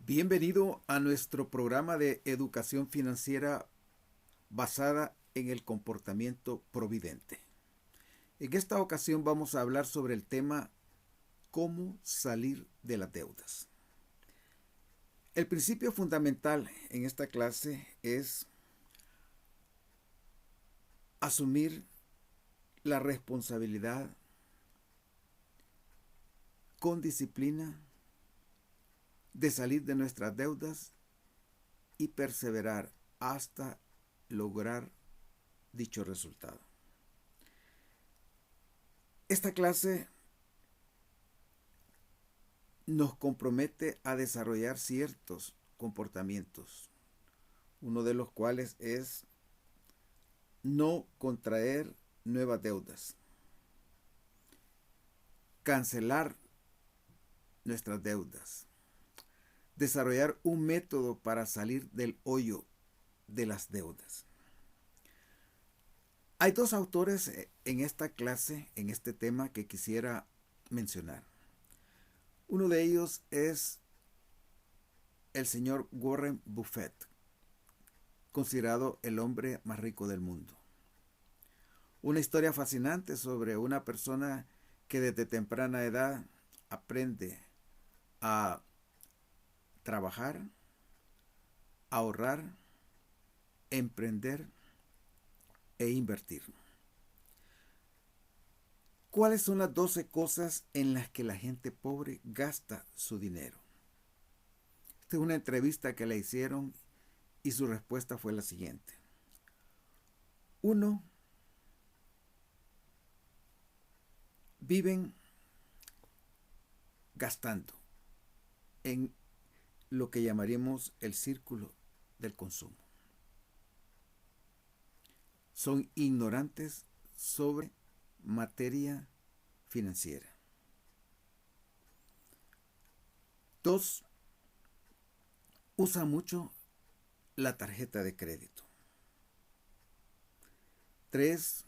Bienvenido a nuestro programa de educación financiera basada en el comportamiento providente. En esta ocasión vamos a hablar sobre el tema cómo salir de las deudas. El principio fundamental en esta clase es asumir la responsabilidad con disciplina de salir de nuestras deudas y perseverar hasta lograr dicho resultado. Esta clase nos compromete a desarrollar ciertos comportamientos, uno de los cuales es no contraer nuevas deudas, cancelar nuestras deudas, desarrollar un método para salir del hoyo de las deudas. Hay dos autores en esta clase, en este tema, que quisiera mencionar. Uno de ellos es el señor Warren Buffett, considerado el hombre más rico del mundo. Una historia fascinante sobre una persona que desde temprana edad aprende a trabajar, ahorrar, emprender e invertir. ¿Cuáles son las 12 cosas en las que la gente pobre gasta su dinero? Esta es una entrevista que le hicieron y su respuesta fue la siguiente. 1. Viven gastando en lo que llamaríamos el círculo del consumo. Son ignorantes sobre materia financiera. 2. Usan mucho la tarjeta de crédito. 3.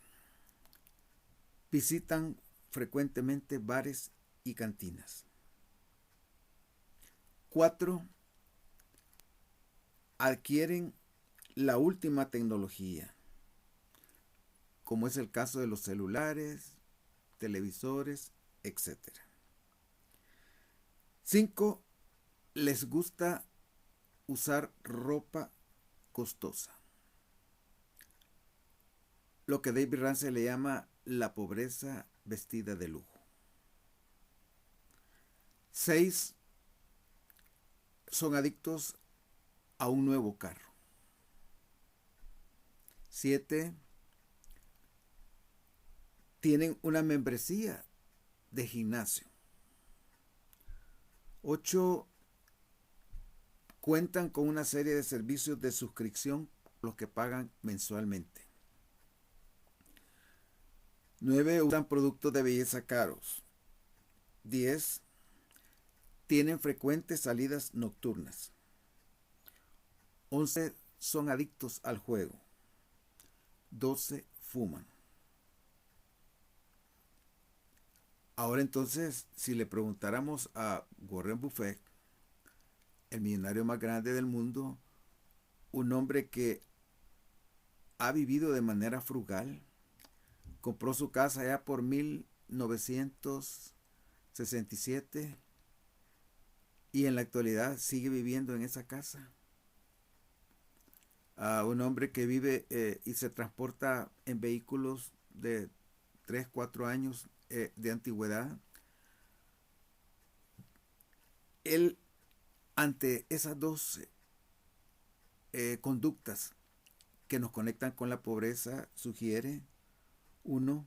Visitan frecuentemente bares y cantinas. 4. Adquieren la última tecnología, como es el caso de los celulares, televisores, etc. 5. Les gusta usar ropa costosa, lo que David Ramsey le llama la pobreza vestida de lujo. 6. Son adictos a un nuevo carro. 7. Tienen una membresía de gimnasio. 8. Cuentan con una serie de servicios de suscripción, los que pagan mensualmente. 9. Usan productos de belleza caros. 10. Tienen frecuentes salidas nocturnas. 11. Son adictos al juego. 12. Fuman. Ahora entonces, si le preguntáramos a Warren Buffett, el millonario más grande del mundo, un hombre que ha vivido de manera frugal, compró su casa ya por 1967 y en la actualidad sigue viviendo en esa casa. Un hombre que vive y se transporta en vehículos de 3, 4 años de antigüedad. Él, ante esas dos conductas que nos conectan con la pobreza, sugiere: 1.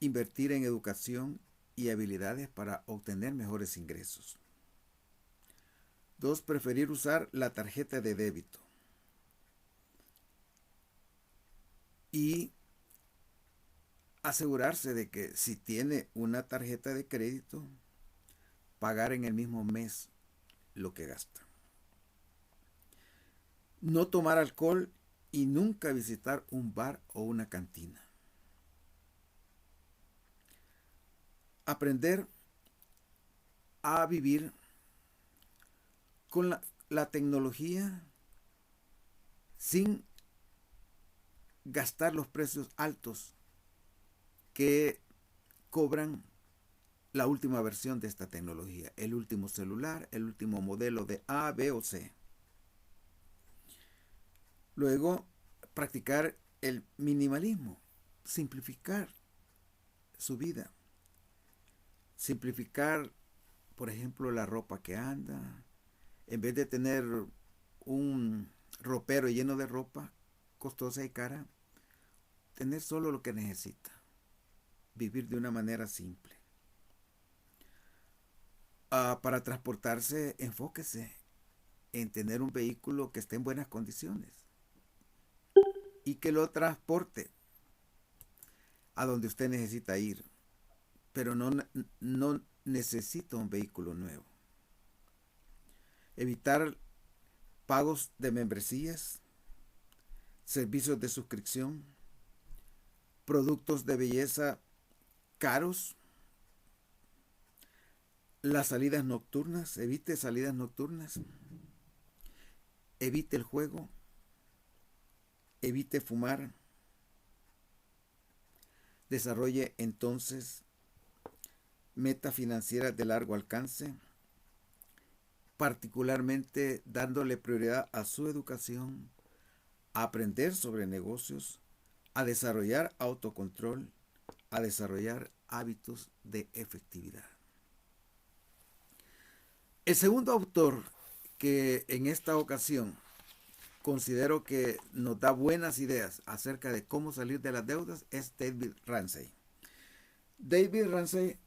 Invertir en educación y habilidades para obtener mejores ingresos. 2. Preferir usar la tarjeta de débito. Y asegurarse de que si tiene una tarjeta de crédito, pagar en el mismo mes lo que gasta. No tomar alcohol y nunca visitar un bar o una cantina. Aprender a vivir con la tecnología sin gastar los precios altos que cobran la última versión de esta tecnología, el último celular, el último modelo de A, B o C. Luego, practicar el minimalismo, simplificar su vida, simplificar, por ejemplo, la ropa que anda, en vez de tener un ropero lleno de ropa costosa y cara, tener solo lo que necesita, vivir de una manera simple. Para transportarse, enfóquese en tener un vehículo que esté en buenas condiciones y que lo transporte a donde usted necesita ir, pero no necesita un vehículo nuevo. Evitar pagos de membresías, servicios de suscripción, productos de belleza caros, las salidas nocturnas, evite salidas nocturnas, evite el juego, evite fumar. Desarrolle entonces metas financieras de largo alcance, particularmente dándole prioridad a su educación, a aprender sobre negocios, a desarrollar autocontrol, a desarrollar hábitos de efectividad. El segundo autor que en esta ocasión considero que nos da buenas ideas acerca de cómo salir de las deudas es David Ramsey. David Ramsey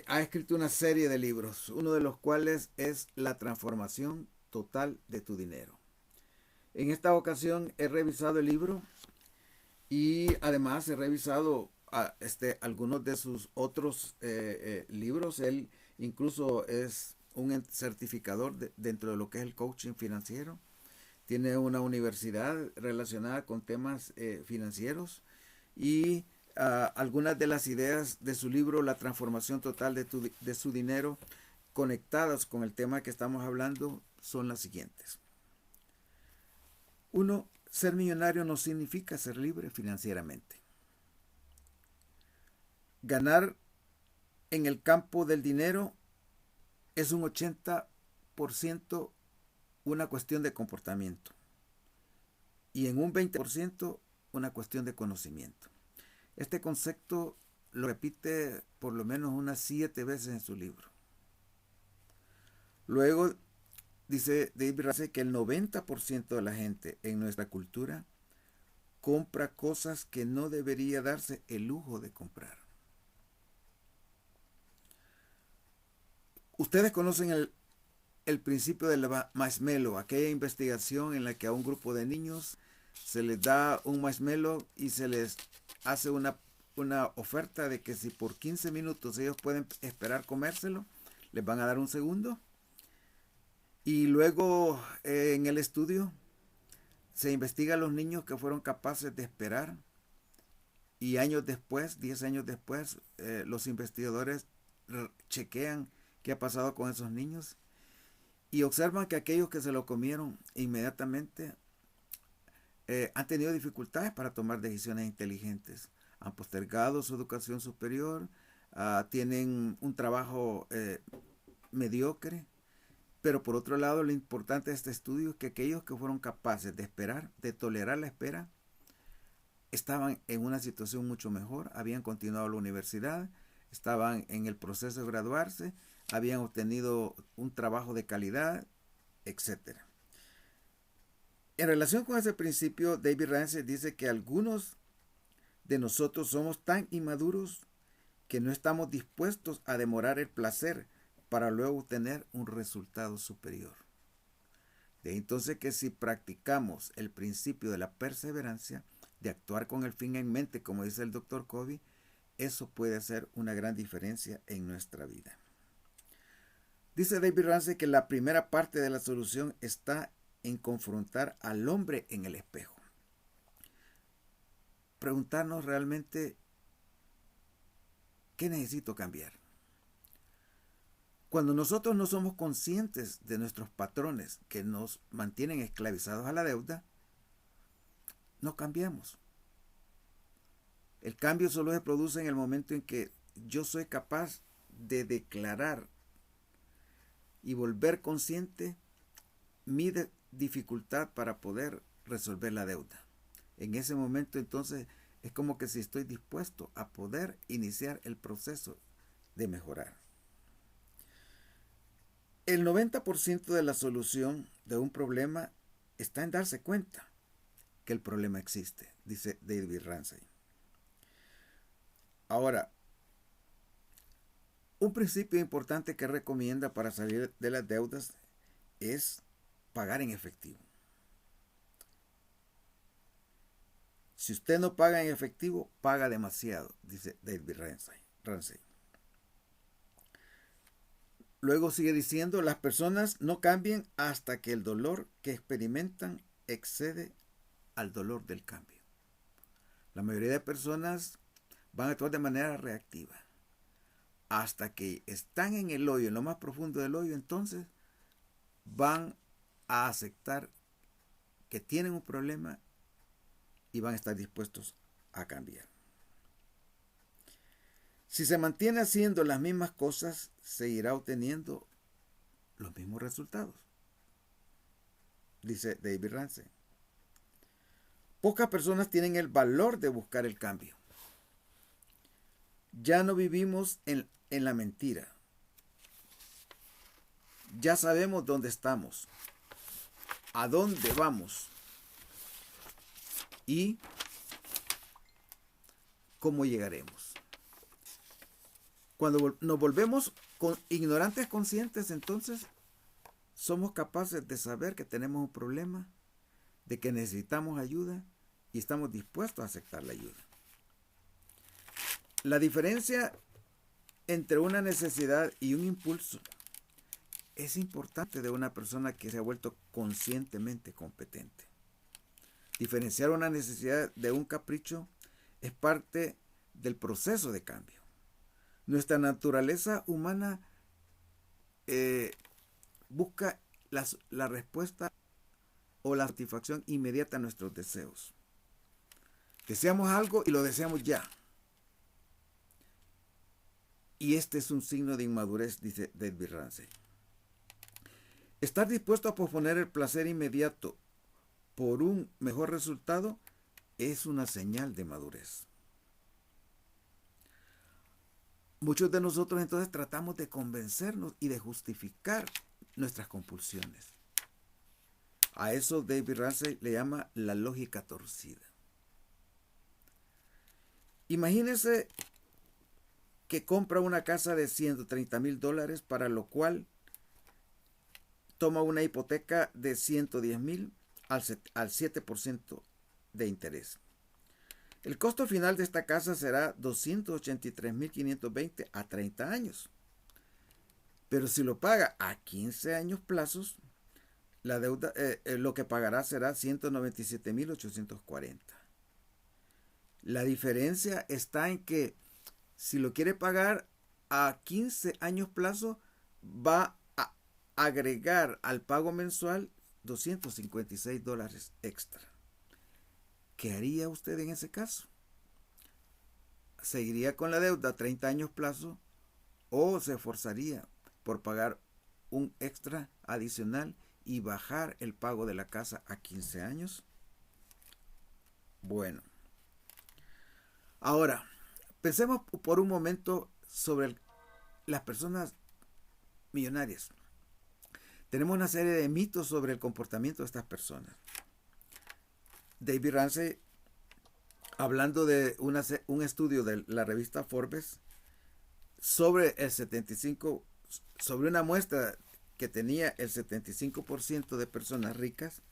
ha escrito una serie de libros, uno de los cuales es La transformación total de tu dinero. En esta ocasión he revisado el libro y además he revisado algunos de sus otros libros. Él incluso es un certificador dentro de lo que es el coaching financiero. Tiene una universidad relacionada con temas financieros y algunas de las ideas de su libro La transformación total de su dinero conectadas con el tema que estamos hablando son las siguientes. 1. Ser millonario no significa ser libre financieramente. Ganar en el campo del dinero es un 80% una cuestión de comportamiento y en un 20% una cuestión de conocimiento. Este concepto lo repite por lo menos unas 7 veces en su libro. Luego dice David Ramsey que el 90% de la gente en nuestra cultura compra cosas que no debería darse el lujo de comprar. Ustedes conocen el principio del marshmallow, aquella investigación en la que a un grupo de niños se les da un marshmallow y se les hace una oferta de que si por 15 minutos ellos pueden esperar comérselo, les van a dar un segundo. Y luego en el estudio se investiga a los niños que fueron capaces de esperar y años después, 10 años después, los investigadores chequean qué ha pasado con esos niños y observan que aquellos que se lo comieron inmediatamente han tenido dificultades para tomar decisiones inteligentes. Han postergado su educación superior, tienen un trabajo mediocre, pero por otro lado lo importante de este estudio es que aquellos que fueron capaces de esperar, de tolerar la espera, estaban en una situación mucho mejor, habían continuado la universidad, estaban en el proceso de graduarse, habían obtenido un trabajo de calidad, etc. En relación con ese principio, David Ramsey dice que algunos de nosotros somos tan inmaduros que no estamos dispuestos a demorar el placer para luego obtener un resultado superior. De entonces que si practicamos el principio de la perseverancia, de actuar con el fin en mente, como dice el Dr. Covey, eso puede hacer una gran diferencia en nuestra vida. Dice David Ramsey que la primera parte de la solución está en confrontar al hombre en el espejo. Preguntarnos realmente qué necesito cambiar. Cuando nosotros no somos conscientes de nuestros patrones que nos mantienen esclavizados a la deuda, no cambiamos. El cambio solo se produce en el momento en que yo soy capaz de declarar y volver consciente mi dificultad para poder resolver la deuda. En ese momento entonces es como que si estoy dispuesto a poder iniciar el proceso de mejorar. El 90% de la solución de un problema está en darse cuenta que el problema existe, dice David Ramsey. Ahora, un principio importante que recomienda para salir de las deudas es pagar en efectivo. Si usted no paga en efectivo, paga demasiado, dice David Ramsey. Luego sigue diciendo, las personas no cambian hasta que el dolor que experimentan excede al dolor del cambio. La mayoría de personas van a actuar de manera reactiva. Hasta que están en el hoyo, en lo más profundo del hoyo, entonces van a aceptar que tienen un problema y van a estar dispuestos a cambiar. Si se mantiene haciendo las mismas cosas, seguirá obteniendo los mismos resultados, dice David Ramsey. Pocas personas tienen el valor de buscar el cambio. Ya no vivimos en la mentira. Ya sabemos dónde estamos, a dónde vamos y cómo llegaremos. Cuando nos volvemos ignorantes conscientes, entonces somos capaces de saber que tenemos un problema, de que necesitamos ayuda y estamos dispuestos a aceptar la ayuda. La diferencia entre una necesidad y un impulso es importante de una persona que se ha vuelto conscientemente competente. Diferenciar una necesidad de un capricho es parte del proceso de cambio. Nuestra naturaleza humana busca la respuesta o la satisfacción inmediata a nuestros deseos. Deseamos algo y lo deseamos ya. Y este es un signo de inmadurez, dice David Ramsey. Estar dispuesto a posponer el placer inmediato por un mejor resultado es una señal de madurez. Muchos de nosotros entonces tratamos de convencernos y de justificar nuestras compulsiones. A eso David Ramsey le llama la lógica torcida. Imagínese que compra una casa de $130,000, para lo cual toma una hipoteca de $110,000 al 7% de interés. El costo final de esta casa será $283,520 a 30 años. Pero si lo paga a 15 años plazos, la deuda, lo que pagará será $197,840. La diferencia está en que si lo quiere pagar a 15 años plazo, va a agregar al pago mensual $256 extra. ¿Qué haría usted en ese caso? ¿Seguiría con la deuda a 30 años plazo o se esforzaría por pagar un extra adicional y bajar el pago de la casa a 15 años? Bueno, ahora pensemos por un momento sobre las personas millonarias. Tenemos una serie de mitos sobre el comportamiento de estas personas. David Ramsey, hablando de un estudio de la revista Forbes sobre una muestra que tenía el 75% de personas ricas,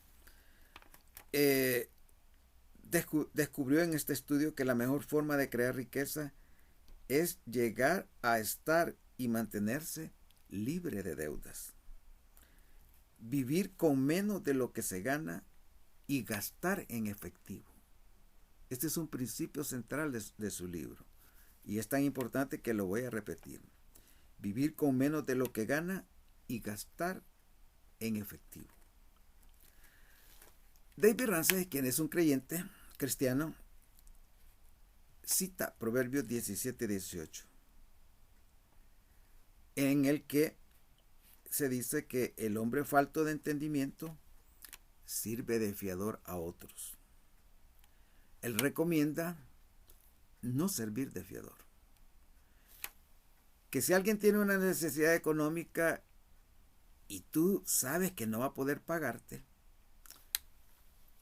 descubrió en este estudio que la mejor forma de crear riqueza es llegar a estar y mantenerse libre de deudas. Vivir con menos de lo que se gana y gastar en efectivo. Este es un principio central de su libro y es tan importante que lo voy a repetir. vivir con menos de lo que gana y gastar en efectivo. David Ramsey, quien es un creyente cristiano, cita Proverbios 17:18, en el que se dice que el hombre falto de entendimiento sirve de fiador a otros. Él recomienda no servir de fiador. Que si alguien tiene una necesidad económica y tú sabes que no va a poder pagarte,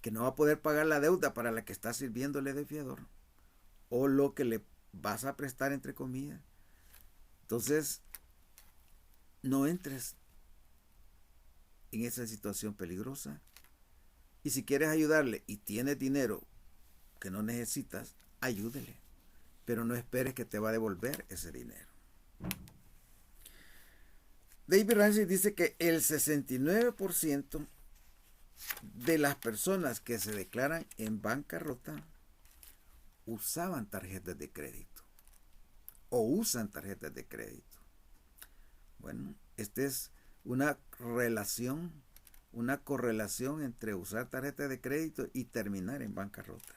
que no va a poder pagar la deuda para la que estás sirviéndole de fiador, o lo que le vas a prestar entre comillas, entonces no entres en esa situación peligrosa. Y si quieres ayudarle y tienes dinero que no necesitas, ayúdele, pero no esperes que te va a devolver ese dinero. David Ramsey dice que el 69% de las personas que se declaran en bancarrota usaban tarjetas de crédito o usan tarjetas de crédito. Bueno, esta es una correlación entre usar tarjetas de crédito y terminar en bancarrota.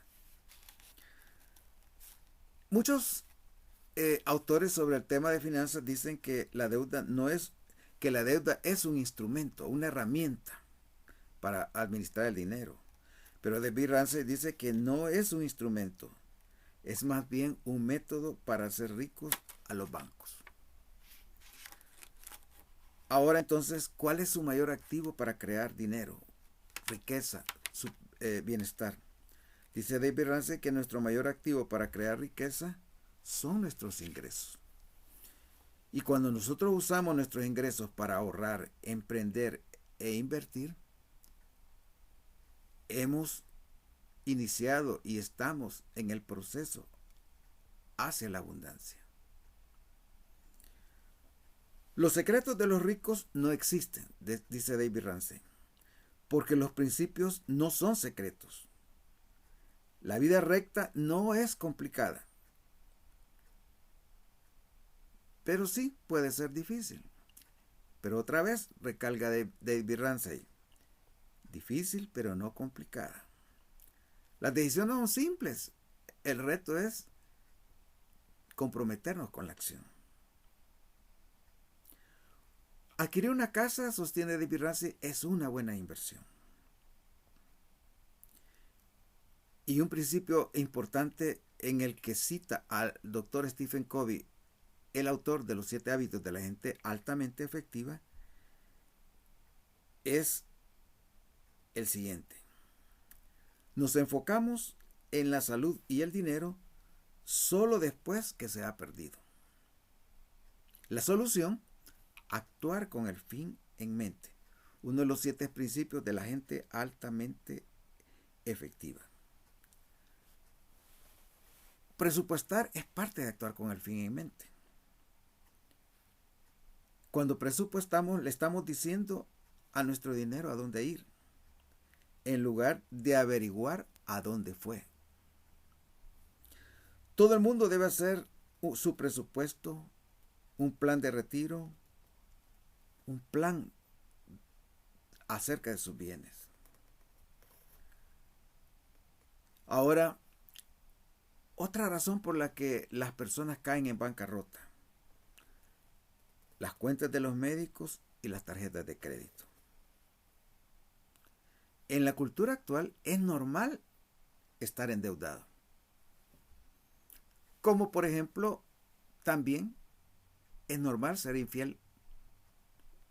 Muchos autores sobre el tema de finanzas dicen que la deuda es un instrumento, una herramienta para administrar el dinero. Pero David Ramsey dice que no es un instrumento, es más bien un método para hacer ricos a los bancos. Ahora entonces, ¿cuál es su mayor activo para crear dinero, riqueza, bienestar? Dice David Ramsey que nuestro mayor activo para crear riqueza son nuestros ingresos. Y cuando nosotros usamos nuestros ingresos para ahorrar, emprender e invertir, hemos iniciado y estamos en el proceso hacia la abundancia. Los secretos de los ricos no existen, dice David Ramsey, porque los principios no son secretos. La vida recta no es complicada, pero sí puede ser difícil. Pero otra vez recalca David Ramsey, difícil pero no complicada. Las decisiones son simples, el reto es comprometernos con la acción. Adquirir una casa, sostiene David Ramsey, es una buena inversión. Y un principio importante en el que cita al doctor Stephen Covey, el autor de los 7 hábitos de la gente altamente efectiva, es el siguiente. Nos enfocamos en la salud y el dinero solo después que se ha perdido. La solución, actuar con el fin en mente. Uno de los 7 principios de la gente altamente efectiva. Presupuestar es parte de actuar con el fin en mente. Cuando presupuestamos, le estamos diciendo a nuestro dinero a dónde ir, en lugar de averiguar a dónde fue. Todo el mundo debe hacer su presupuesto, un plan de retiro, un plan acerca de sus bienes. Ahora, otra razón por la que las personas caen en bancarrota: las cuentas de los médicos y las tarjetas de crédito. En la cultura actual es normal estar endeudado. Como por ejemplo, también es normal ser infiel.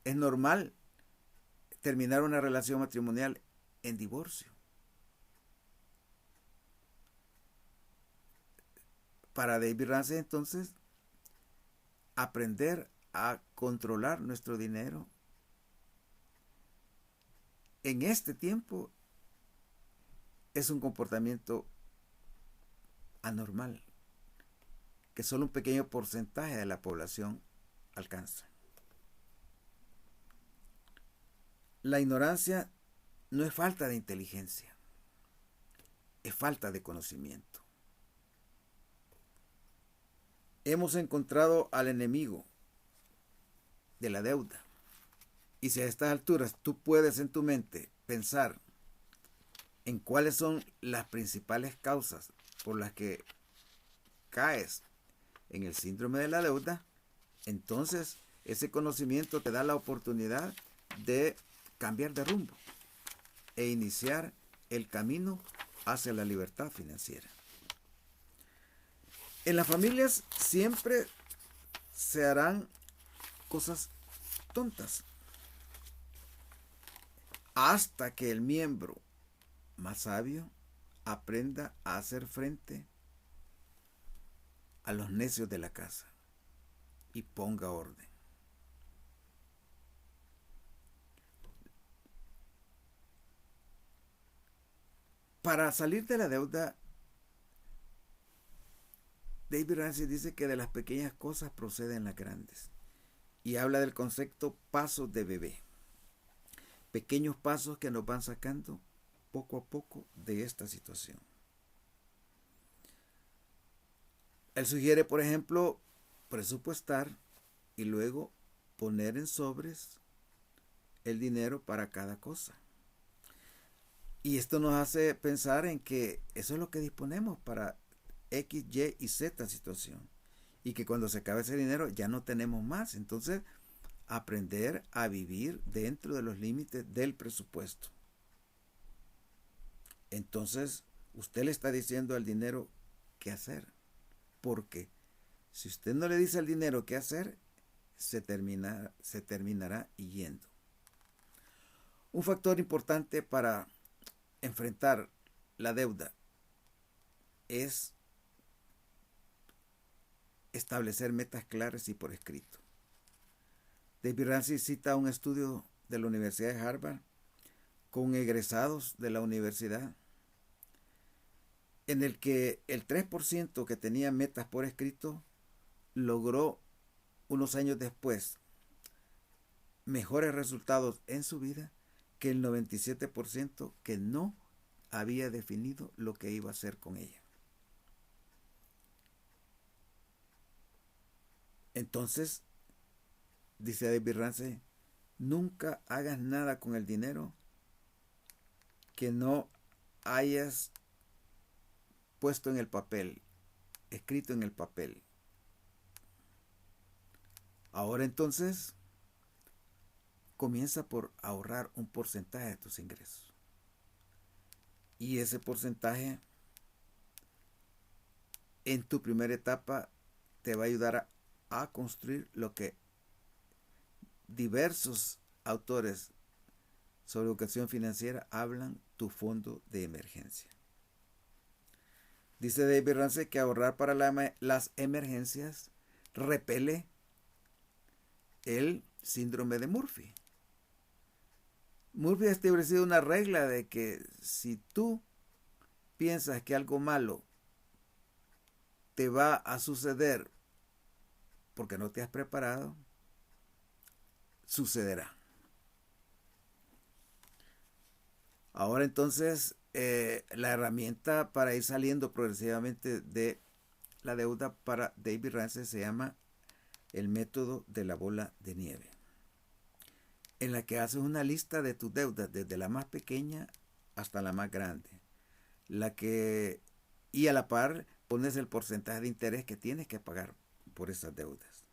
Es normal terminar una relación matrimonial en divorcio. Para David Ramsey, entonces, aprender a controlar nuestro dinero en este tiempo es un comportamiento anormal que solo un pequeño porcentaje de la población alcanza. La ignorancia no es falta de inteligencia, es falta de conocimiento. Hemos encontrado al enemigo de la deuda. Y si a estas alturas tú puedes en tu mente pensar en cuáles son las principales causas por las que caes en el síndrome de la deuda, entonces ese conocimiento te da la oportunidad de cambiar de rumbo e iniciar el camino hacia la libertad financiera. En las familias siempre se harán cosas tontas hasta que el miembro más sabio aprenda a hacer frente a los necios de la casa y ponga orden. Para salir de la deuda, David Ramsey dice que de las pequeñas cosas proceden las grandes y habla del concepto pasos de bebé. Pequeños pasos que nos van sacando poco a poco de esta situación. Él sugiere, por ejemplo, presupuestar y luego poner en sobres el dinero para cada cosa. Y esto nos hace pensar en que eso es lo que disponemos para X, Y y Z situación. Y que cuando se acabe ese dinero ya no tenemos más. Entonces, aprender a vivir dentro de los límites del presupuesto. Entonces, usted le está diciendo al dinero qué hacer. Porque si usted no le dice al dinero qué hacer, se terminará yendo. Un factor importante para enfrentar la deuda es establecer metas claras y por escrito. David Ramsey cita un estudio de la Universidad de Harvard con egresados de la universidad en el que el 3% que tenía metas por escrito logró unos años después mejores resultados en su vida que el 97% que no había definido lo que iba a hacer con ella. Entonces, dice David Ramsey, nunca hagas nada con el dinero que no hayas puesto en el papel, escrito en el papel. Ahora entonces, comienza por ahorrar un porcentaje de tus ingresos. Y ese porcentaje en tu primera etapa te va a ayudar a construir lo que diversos autores sobre educación financiera hablan, tu fondo de emergencia. Dice David Ramsey que ahorrar para las emergencias repele el síndrome de Murphy. Murphy ha establecido una regla de que si tú piensas que algo malo te va a suceder porque no te has preparado, sucederá. Ahora entonces, la herramienta para ir saliendo progresivamente de la deuda para David Ramsey se llama el método de la bola de nieve, en la que haces una lista de tus deudas desde la más pequeña hasta la más grande, y a la par pones el porcentaje de interés que tienes que pagar por esas deudas.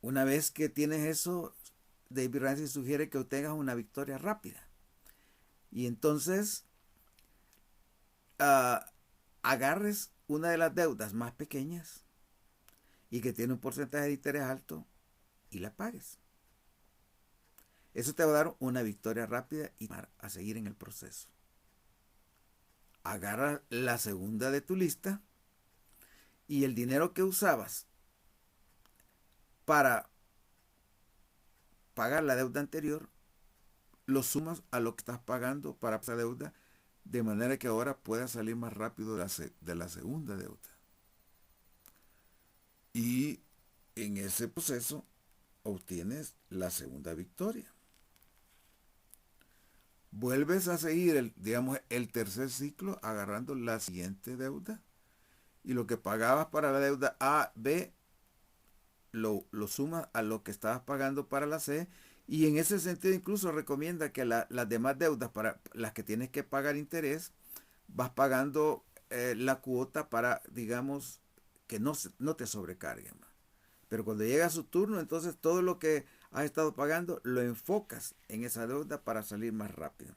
Una vez que tienes eso, David Ramsey sugiere que obtengas una victoria rápida. Y entonces agarres una de las deudas más pequeñas y que tiene un porcentaje de interés alto y la pagues. Eso te va a dar una victoria rápida y a seguir en el proceso. Agarra la segunda de tu lista y el dinero que usabas para pagar la deuda anterior lo sumas a lo que estás pagando para esa deuda, de manera que ahora puedas salir más rápido de la segunda deuda. Y en ese proceso obtienes la segunda victoria. Vuelves a seguir el tercer ciclo agarrando la siguiente deuda y lo que pagabas para la deuda A, B, lo sumas a lo que estabas pagando para la C, y en ese sentido incluso recomienda que las demás deudas para las que tienes que pagar interés, vas pagando la cuota para, digamos, que no te sobrecarguen. Pero cuando llega su turno, entonces todo lo que has estado pagando lo enfocas en esa deuda para salir más rápido.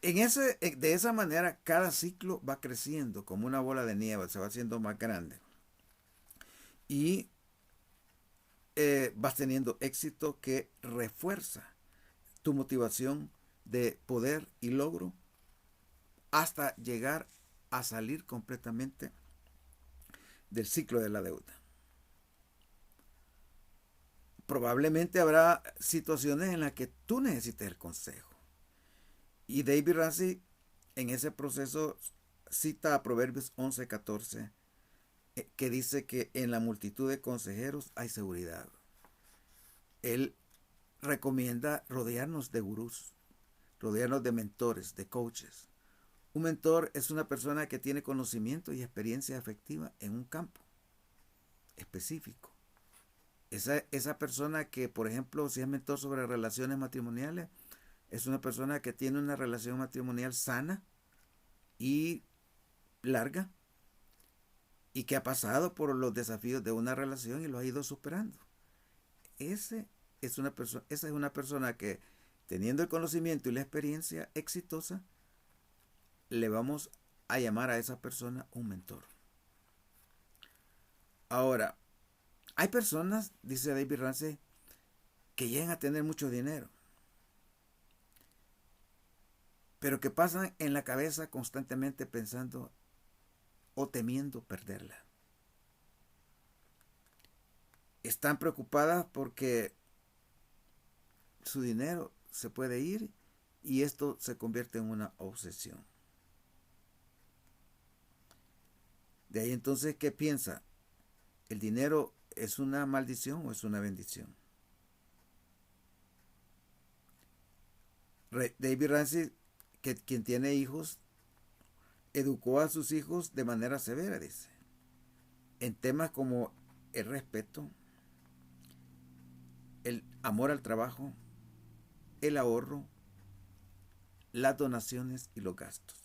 De esa manera, cada ciclo va creciendo como una bola de nieve, se va haciendo más grande. Y vas teniendo éxito que refuerza tu motivación de poder y logro hasta llegar a salir completamente del ciclo de la deuda. Probablemente habrá situaciones en las que tú necesites el consejo. Y David Ramsey en ese proceso cita a Proverbios 11:14, que dice que en la multitud de consejeros hay seguridad. Él recomienda rodearnos de gurús, rodearnos de mentores, de coaches. Un mentor es una persona que tiene conocimiento y experiencia efectiva en un campo específico. Esa persona que, por ejemplo, si es mentor sobre relaciones matrimoniales, es una persona que tiene una relación matrimonial sana y larga y que ha pasado por los desafíos de una relación y lo ha ido superando. Esa es una persona que, teniendo el conocimiento y la experiencia exitosa, le vamos a llamar a esa persona un mentor. Ahora, hay personas, dice David Ramsey, que llegan a tener mucho dinero, pero que pasan en la cabeza constantemente pensando o temiendo perderla. Están preocupadas porque su dinero se puede ir y esto se convierte en una obsesión. De ahí entonces, ¿qué piensa? ¿El dinero es una maldición o es una bendición? David Ramsey, quien tiene hijos, educó a sus hijos de manera severa, dice, en temas como el respeto, el amor al trabajo, el ahorro, las donaciones y los gastos.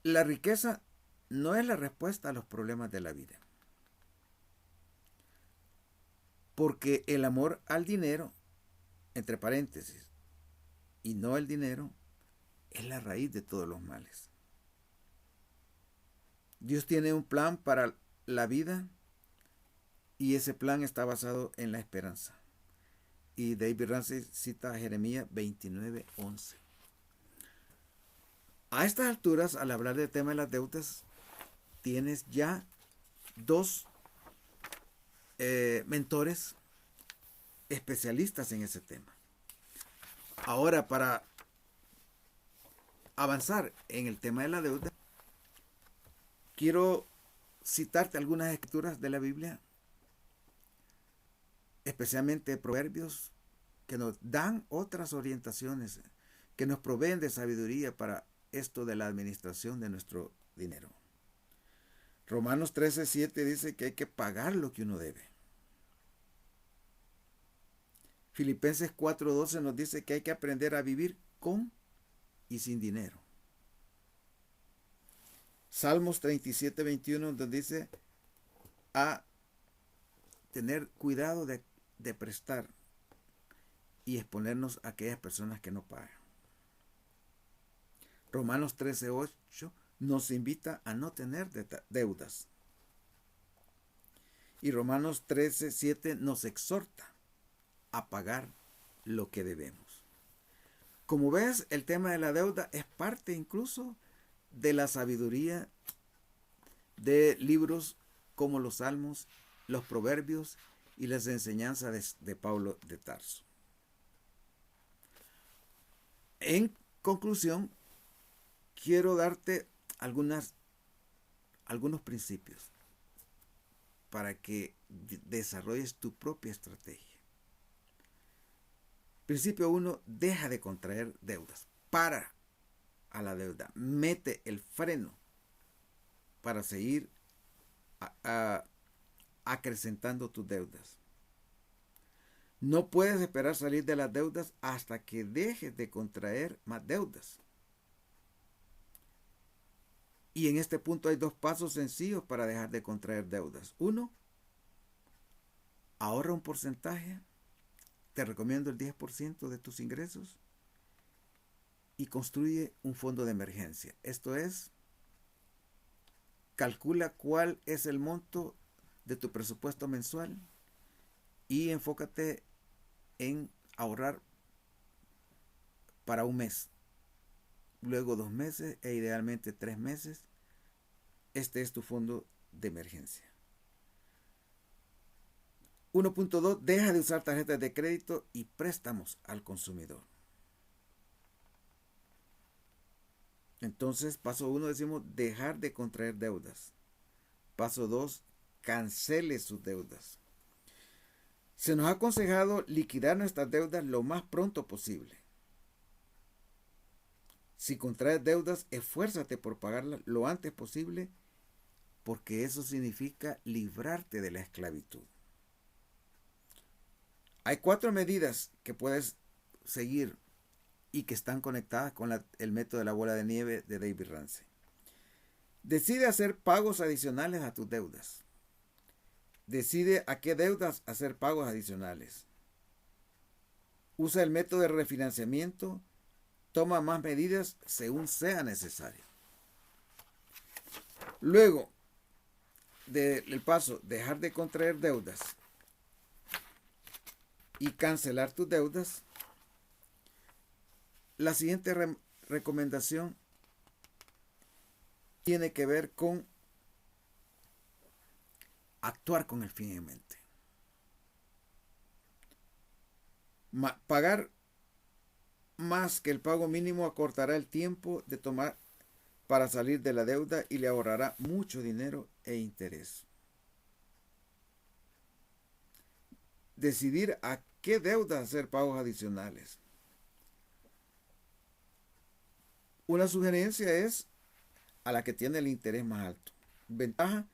La riqueza no es la respuesta a los problemas de la vida, porque el amor al dinero, entre paréntesis, y no el dinero, es la raíz de todos los males. Dios tiene un plan para la vida y ese plan está basado en la esperanza. Y David Ramsey cita a Jeremías 29:11. A estas alturas, al hablar del tema de las deudas, tienes ya dos mentores especialistas en ese tema. Ahora, para avanzar en el tema de la deuda, quiero citarte algunas escrituras de la Biblia, especialmente Proverbios, que nos dan otras orientaciones, que nos proveen de sabiduría para esto de la administración de nuestro dinero. Romanos 13:7 dice que hay que pagar lo que uno debe. Filipenses 4:12 nos dice que hay que aprender a vivir con y sin dinero. Salmos 37:21 nos dice a tener cuidado de prestar y exponernos a aquellas personas que no pagan. Romanos 13:8 nos invita a no tener deudas. Y Romanos 13:7 nos exhorta a pagar lo que debemos. Como ves, el tema de la deuda es parte incluso de la sabiduría de libros como los Salmos, los Proverbios y las enseñanzas de Pablo de Tarso. En conclusión, quiero darte algunos principios para que desarrolles tu propia estrategia. Principio 1, deja de contraer deudas. Para a la deuda. Mete el freno para seguir acrecentando tus deudas. No puedes esperar salir de las deudas hasta que dejes de contraer más deudas. Y en este punto hay dos pasos sencillos para dejar de contraer deudas. Uno, ahorra un porcentaje. Te recomiendo el 10% de tus ingresos. Y construye un fondo de emergencia. Esto es, calcula cuál es el monto de tu presupuesto mensual y enfócate en ahorrar para un mes, luego 2 meses e idealmente 3 meses. Este es tu fondo de emergencia. 1.2. Deja de usar tarjetas de crédito y préstamos al consumidor. Entonces, paso 1 decimos dejar de contraer deudas. Paso 2, cancele sus deudas. Se nos ha aconsejado liquidar nuestras deudas lo más pronto posible. Si contraes deudas, esfuérzate por pagarlas lo antes posible, porque eso significa librarte de la esclavitud. Hay 4 medidas que puedes seguir y que están conectadas con el método de la bola de nieve de David Ramsey. Decide hacer pagos adicionales a tus deudas. Decide a qué deudas hacer pagos adicionales. Usa el método de refinanciamiento. Toma más medidas según sea necesario. Luego del paso dejar de contraer deudas y cancelar tus deudas, la siguiente recomendación tiene que ver con actuar con el fin en mente. Pagar más que el pago mínimo acortará el tiempo de tomar para salir de la deuda y le ahorrará mucho dinero e interés. Decidir a qué deudas hacer pagos adicionales. Una sugerencia es a la que tiene el interés más alto. Ventaja: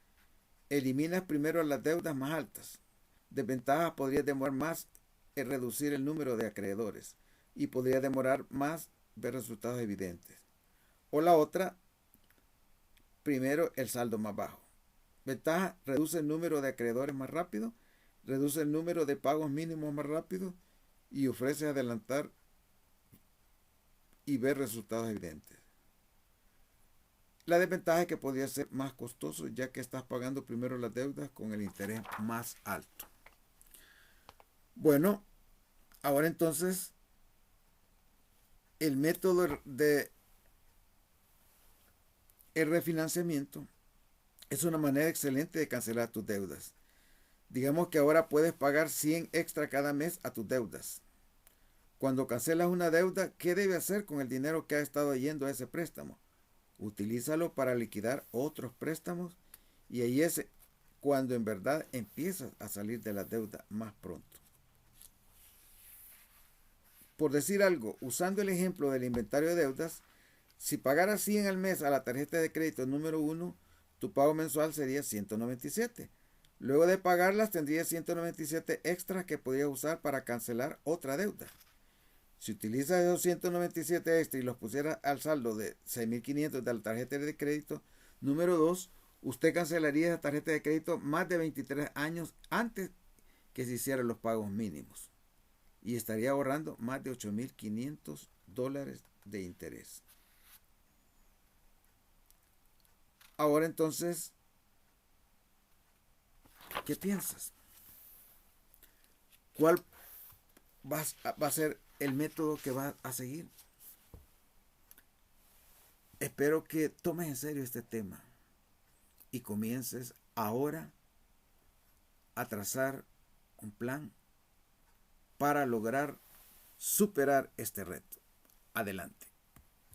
eliminas primero las deudas más altas. Desventaja: podría demorar más en reducir el número de acreedores y podría demorar más ver resultados evidentes. O la otra, primero el saldo más bajo. Ventaja: reduce el número de acreedores más rápido, reduce el número de pagos mínimos más rápido y ofrece adelantar y ver resultados evidentes. La desventaja es que podría ser más costoso, ya que estás pagando primero las deudas con el interés más alto. Bueno, ahora entonces el método de el refinanciamiento es una manera excelente de cancelar tus deudas. Digamos que ahora puedes pagar 100 extra cada mes a tus deudas. Cuando cancelas una deuda, ¿qué debe hacer con el dinero que ha estado yendo a ese préstamo? Utilízalo para liquidar otros préstamos y ahí es cuando en verdad empiezas a salir de la deuda más pronto. Por decir algo, usando el ejemplo del inventario de deudas, si pagaras 100 al mes a la tarjeta de crédito número 1, tu pago mensual sería 197. Luego de pagarlas tendrías 197 extras que podrías usar para cancelar otra deuda. Si utilizas esos 197 extras y los pusieras al saldo de 6.500 de la tarjeta de crédito número 2, usted cancelaría esa tarjeta de crédito más de 23 años antes que se hicieran los pagos mínimos y estaría ahorrando más de $8.500 de interés. Ahora entonces, ¿qué piensas? ¿Cuál va a ser el método que vas a seguir? Espero que tomes en serio este tema y comiences ahora a trazar un plan para lograr superar este reto. Adelante.